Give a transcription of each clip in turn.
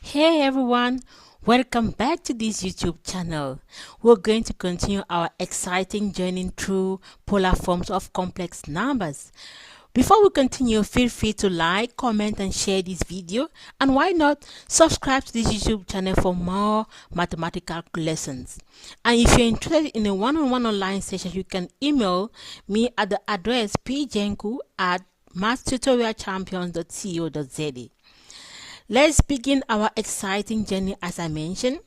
Hey everyone, welcome back to this YouTube channel. We're going to continue our exciting journey through polar forms of complex numbers. Before we continue, feel free to like, comment and share this video, and why not subscribe to this YouTube channel for more mathematical lessons. And if you're interested in a one-on-one online session, you can email me at the address pjenku@mathstutorialchampions.co.za. Let's begin our exciting journey as I mentioned.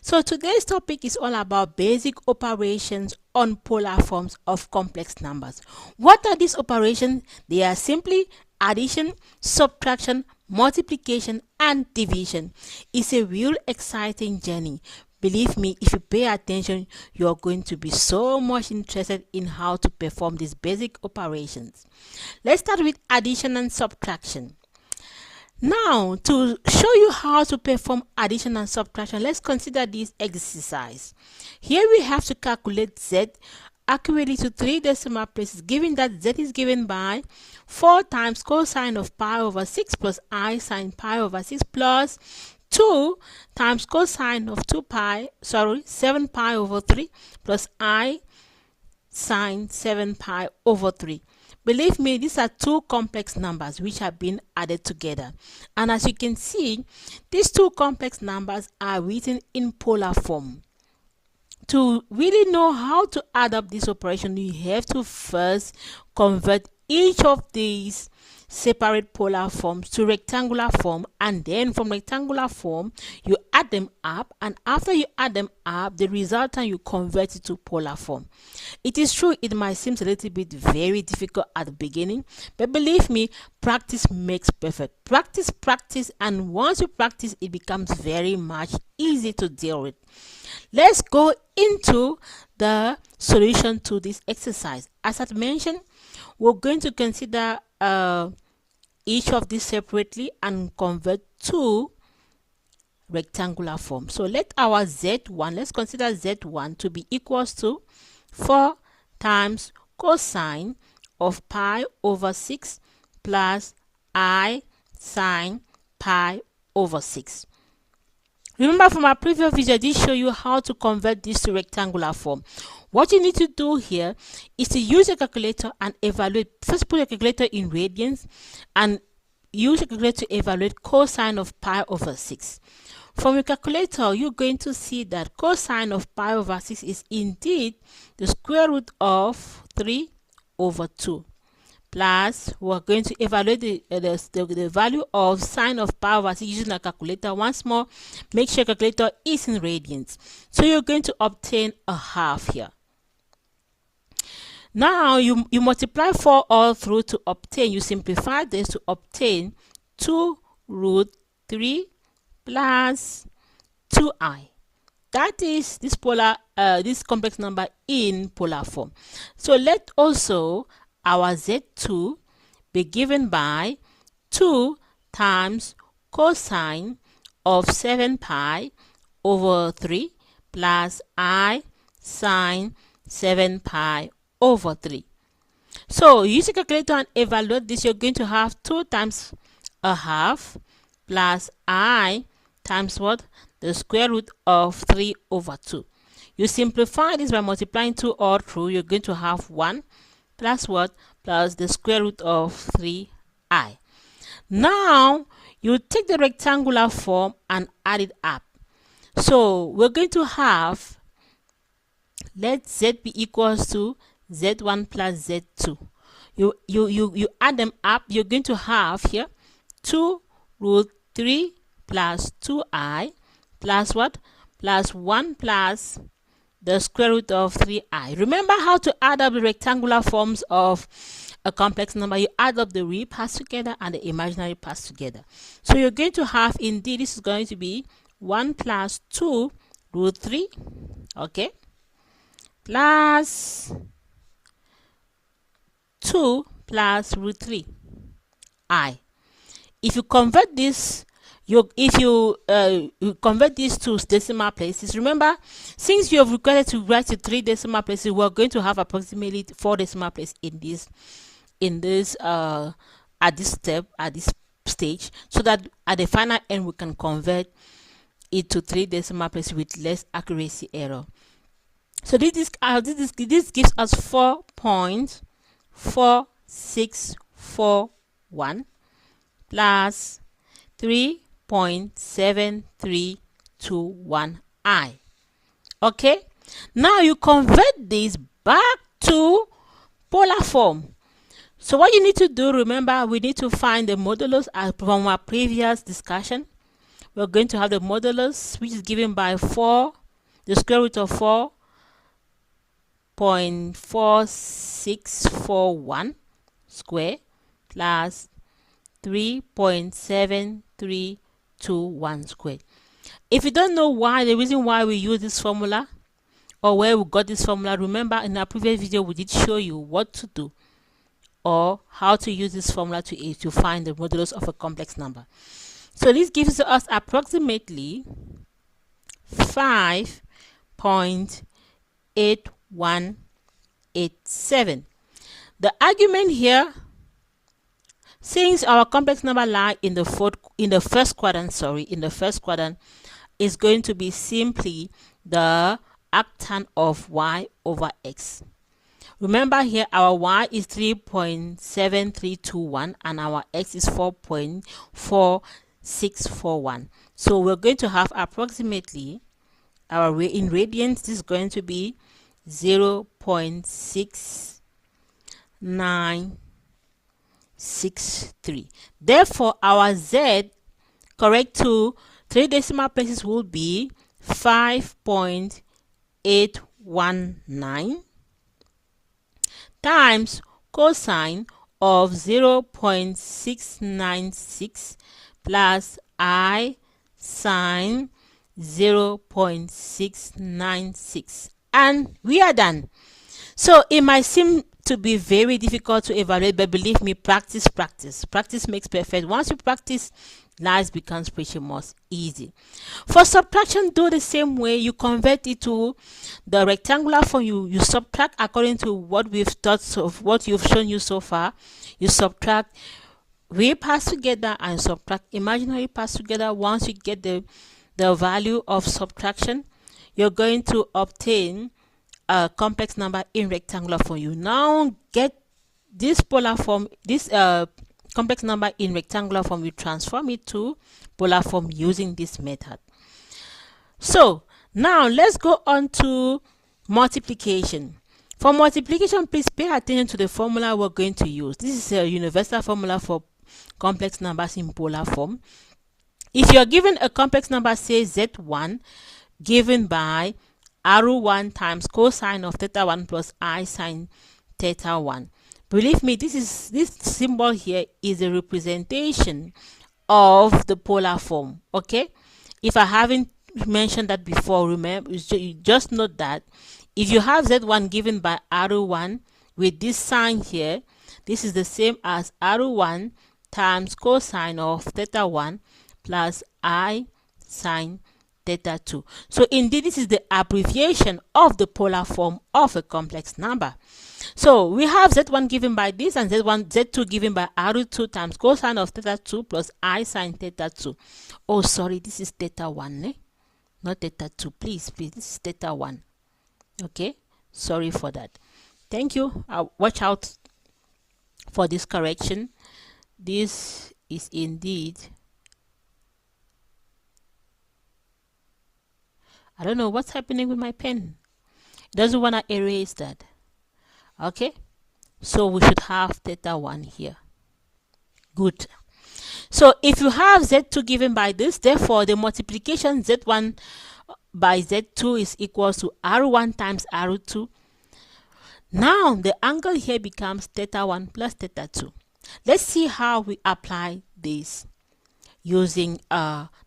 So today's topic is all about basic operations on polar forms of complex numbers. What are these operations? They are simply addition, subtraction, multiplication and division. It's a real exciting journey. Believe me, if you pay attention, you are going to be so much interested in how to perform these basic operations. Let's start with addition and subtraction. Now, to show you how to perform addition and subtraction, let's consider this exercise. Here we have to calculate z accurately to 3 decimal places, given that z is given by 4 times cosine of pi over 6 plus I sine pi over 6 plus 2 times cosine of 7 pi over 3 plus I sine 7 pi over 3. Believe me, these are two complex numbers which have been added together. And as you can see, these two complex numbers are written in polar form. To really know how to add up this operation, you have to first convert each of these separate polar forms to rectangular form, and then from rectangular form you add them up, and after you add them up, the resultant you convert it to polar form. It is true it might seem a little bit very difficult at the beginning, but believe me, practice makes perfect. Practice, and once you practice, it becomes very much easy to deal with. Let's go into the solution to this exercise. As I mentioned, we're going to consider each of these separately and convert to rectangular form. So let our z1, let's consider z1 to be equals to 4 times cosine of pi over 6 plus I sine pi over 6. Remember from our previous video, I did show you how to convert this to rectangular form. What you need to do here is to use a calculator and evaluate. First, put your calculator in radians and use your calculator to evaluate cosine of pi over 6. From your calculator, you're going to see that cosine of pi over 6 is indeed the square root of 3 over 2. Plus, we're going to evaluate the value of sine of pi over 6 using a calculator. Once more, make sure calculator is in radians. So you're going to obtain a half here. Now you multiply 4 all through to obtain, you simplify this to obtain 2 root 3 plus 2i. That is this complex number in polar form. So let also our z2 be given by 2 times cosine of 7 pi over 3 plus I sine 7 pi over 3. So use a calculator and evaluate this. You're going to have 2 times a half plus I times what? The square root of 3 over 2. You simplify this by multiplying 2 all through. You're going to have 1 plus what? Plus the square root of 3i. Now you take the rectangular form and add it up. So we're going to have, let z be equals to z1 plus z2. You add them up. You're going to have here 2 root 3 plus 2i plus what? Plus 1 plus the square root of 3i. Remember how to add up the rectangular forms of a complex number. You add up the real parts together and the imaginary parts together. So you're going to have, indeed, this is going to be 1 plus 2 root 3, okay, plus 2 plus root 3 I. If you convert this, you convert these to decimal places. Remember, since you have required to write to 3 decimal places, we're going to have approximately 4 decimal places in this at this step, at this stage, so that at the final end we can convert it to 3 decimal places with less accuracy error. So this gives us 4.4641 plus 3.7321i. Okay, now you convert this back to polar form. So what you need to do, remember, we need to find the modulus from our previous discussion. We're going to have the modulus, which is given by 4, the square root of 4.4641 square plus 3.7321 squared. If you don't know why, the reason why we use this formula or where we got this formula, remember in our previous video we did show you what to do or how to use this formula to find the modulus of a complex number. So this gives us approximately 5.8187. The argument here, since our complex number lie in the first quadrant, is going to be simply the arctan of y over x. Remember here our y is 3.7321 and our x is 4.4641. So we're going to have approximately our in radians, this is going to be 0.6963. Therefore our z, correct to 3 decimal places, will be 5.819 times cosine of 0.696 plus I sine 0.696, and we are done. So it might seem to be very difficult to evaluate, but believe me, practice makes perfect. Once you practice, life becomes pretty much easy. For subtraction, do the same way. You convert it to the rectangular form. You subtract according to what we've taught of what you've shown you so far. You subtract real parts together and subtract imaginary parts together. Once you get the value of subtraction, you're going to obtain a complex number in rectangular form. You now get this polar form, this complex number in rectangular form. You transform it to polar form using this method. So now let's go on to multiplication. For multiplication, please pay attention to the formula we're going to use. This is a universal formula for complex numbers in polar form. If you're given a complex number, say z1, given by r1 times cosine of theta 1 plus I sine theta 1. Believe me, this symbol here is a representation of the polar form. Okay, if I haven't mentioned that before, remember, you just note that if you have z1 given by r1 with this sign here, this is the same as r1 times cosine of theta 1 plus I sine theta 2. So indeed, this is the abbreviation of the polar form of a complex number. So we have z1 given by this and z2 given by r2 times cosine of theta 2 plus I sine theta 2. Oh, sorry, this is theta 1, eh? Not theta 2. Please, this is theta 1. Okay, sorry for that. Thank you. Watch out for this correction. This is indeed, I don't know what's happening with my pen. It doesn't want to erase that. Okay, so we should have theta 1 here. Good. So if you have z2 given by this, therefore the multiplication z1 by z2 is equal to r1 times r2. Now the angle here becomes theta 1 plus theta 2. Let's see how we apply this using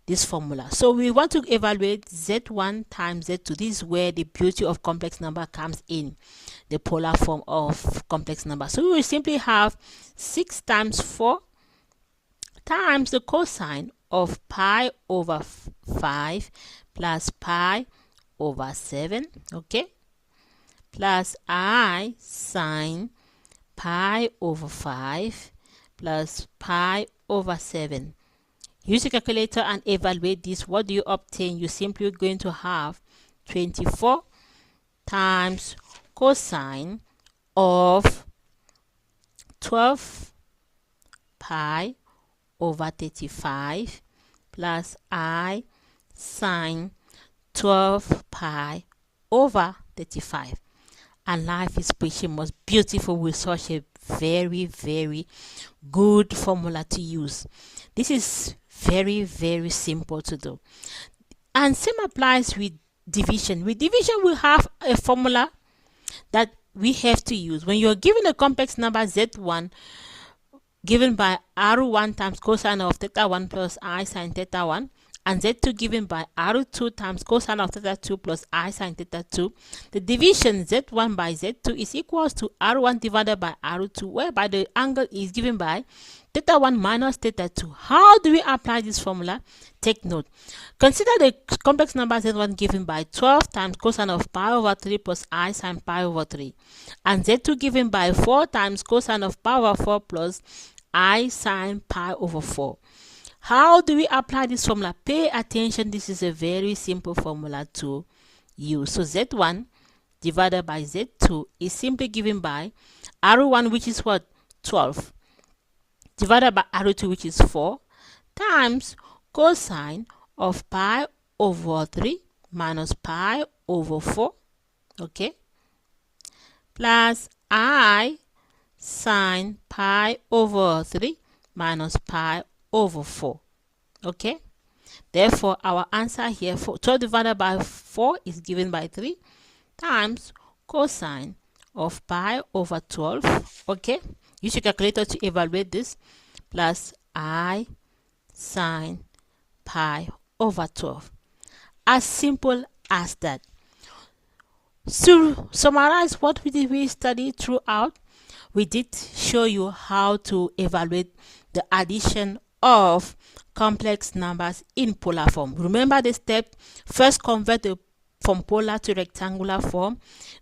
this formula. So we want to evaluate z1 times z2. This is where the beauty of complex number comes in, the polar form of complex number. So we will simply have 6 times 4 times the cosine of pi over 5 plus pi over 7, okay, plus I sine pi over 5 plus pi over 7. Use your calculator and evaluate this. What do you obtain? You're simply going to have 24 times cosine of 12 pi over 35 plus I sine 12 pi over 35. And life is pretty much beautiful with such a very good formula to use. This is very simple to do. And same applies with division. With division, we have a formula that we have to use. When you're given a complex number z1 given by r1 times cosine of theta 1 plus I sine theta 1, and z2 given by r2 times cosine of theta 2 plus I sine theta 2, the division z1 by z2 is equals to r1 divided by r2, whereby the angle is given by theta 1 minus theta 2. How do we apply this formula? Take note. Consider the complex number z1 given by 12 times cosine of pi over 3 plus I sine pi over 3, and z2 given by 4 times cosine of pi over 4 plus I sine pi over 4. How do we apply this formula? Pay attention. This is a very simple formula to use. So z1 divided by z2 is simply given by r1, which is what? 12, divided by r2, which is 4, times cosine of pi over 3 minus pi over 4, okay, plus I sine pi over 3 minus pi over 4. Okay, therefore our answer here for 12 divided by 4 is given by 3 times cosine of pi over 12. Okay, use your calculator to evaluate this, plus I sine pi over 12. As simple as that. To summarize what we studied throughout, we did show you how to evaluate the addition of complex numbers in polar form. Remember the step: first convert from polar to rectangular form,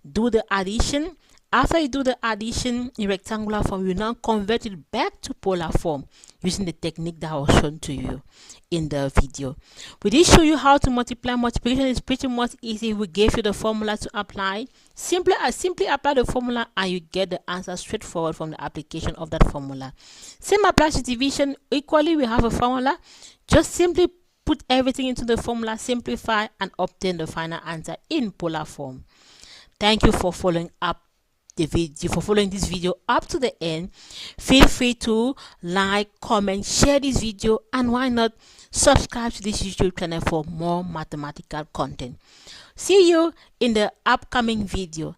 do the addition. After you do the addition in rectangular form, you now convert it back to polar form using the technique that was shown to you in the video. We did show you how to multiply. Multiplication is pretty much easy. We gave you the formula to apply. Simply apply the formula and you get the answer straightforward from the application of that formula. Same applies to division. Equally, we have a formula. Just simply put everything into the formula, simplify, and obtain the final answer in polar form. Thank you for following this video up to the end. Feel free to like, comment, share this video, and why not subscribe to this YouTube channel for more mathematical content. See you in the upcoming video.